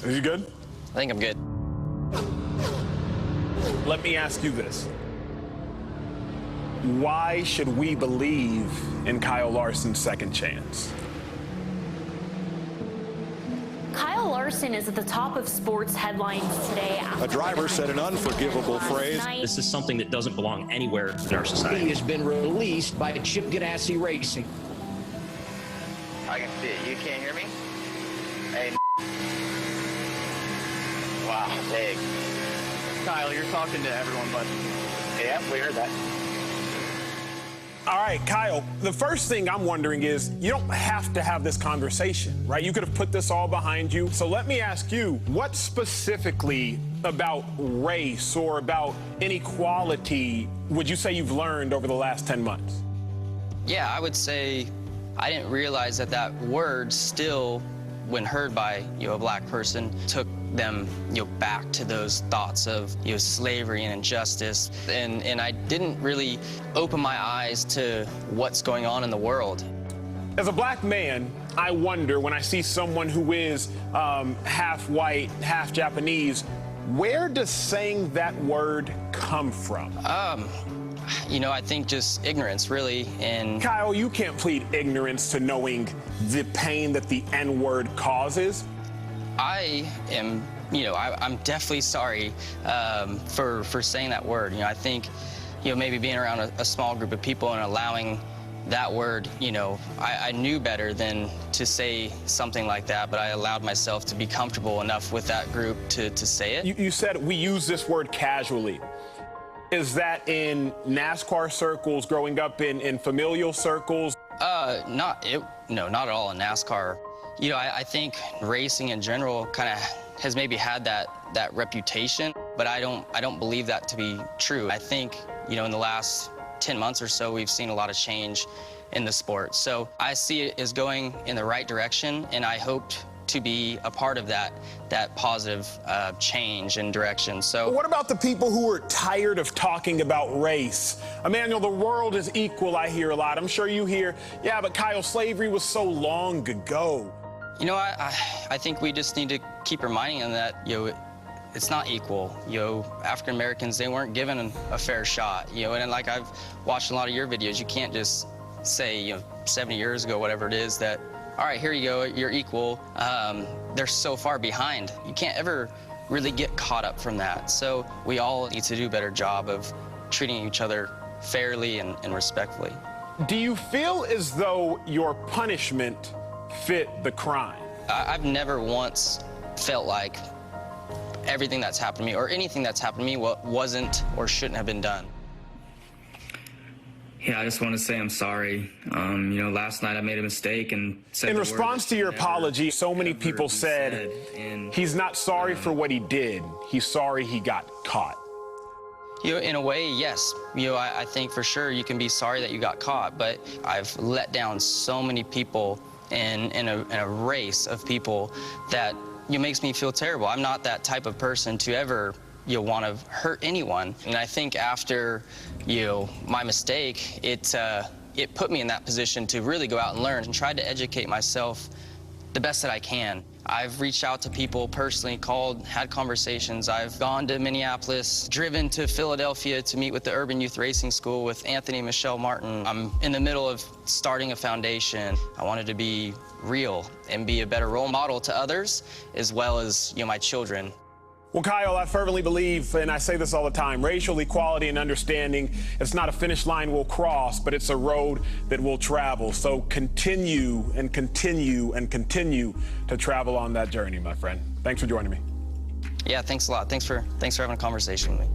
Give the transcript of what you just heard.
Are you good? I think I'm good. Let me ask you this. Why should we believe in Kyle Larson's second chance? Kyle Larson is at the top of sports headlines today. A driver said an unforgivable phrase. This is something that doesn't belong anywhere in our society. He has been released by Chip Ganassi Racing. I can see it. You can't hear me? Hey. Wow, big. Kyle, you're talking to everyone, bud. Yeah, we heard that. All right, Kyle, the first thing I'm wondering is, you don't have to have this conversation, right? You could have put this all behind you. So let me ask you, what specifically about race or about inequality would you say you've learned over the last 10 months? Yeah, I would say I didn't realize that that word still, when heard by, a black person, took them, back to those thoughts of, slavery and injustice. And I didn't really open my eyes to what's going on in the world. As a black man, I wonder when I see someone who is half white, half Japanese, where does saying that word come from? I think just ignorance, really. And Kyle, you can't plead ignorance to knowing the pain that the N-word causes. I am, I'm definitely sorry for saying that word. I think, maybe being around a small group of people and allowing that word, I knew better than to say something like that, but I allowed myself to be comfortable enough with that group to say it. You said we use this word casually. Is that in NASCAR circles, growing up in familial circles? Not at all in NASCAR. I think racing in general kind of has maybe had that reputation, but I don't believe that to be true. I think, in the last 10 months or so, we've seen a lot of change in the sport. So I see it as going in the right direction, and I hoped to be a part of that positive change and direction. So what about the people who are tired of talking about race? Emmanuel, the world is equal, I hear a lot. I'm sure you hear, yeah, but Kyle, slavery was so long ago. I think we just need to keep reminding them that, it's not equal. African Americans, they weren't given a fair shot. And like I've watched a lot of your videos, you can't just say, 70 years ago, whatever it is, that, all right, here you go, you're equal. They're so far behind. You can't ever really get caught up from that. So we all need to do a better job of treating each other fairly and respectfully. Do you feel as though your punishment fit the crime? I've never once felt like everything that's happened to me or anything that's happened to me wasn't or shouldn't have been done. Yeah, I just want to say I'm sorry. Last night I made a mistake and said in response to your apology, so many people said he's not sorry for what he did. He's sorry he got caught. In a way, yes. I think for sure you can be sorry that you got caught, but I've let down so many people in a race of people that makes me feel terrible. I'm not that type of person to ever want to hurt anyone. And I think after my mistake, it put me in that position to really go out and learn and try to educate myself the best that I can. I've reached out to people personally, had conversations. I've gone to Minneapolis, driven to Philadelphia to meet with the Urban Youth Racing School with Anthony and Michelle Martin. I'm in the middle of starting a foundation. I wanted to be real and be a better role model to others, as well as my children. Well, Kyle, I fervently believe, and I say this all the time, racial equality and understanding, it's not a finish line we'll cross, but it's a road that we'll travel. So continue and continue and continue to travel on that journey, my friend. Thanks for joining me. Yeah, thanks a lot. Thanks for having a conversation with me.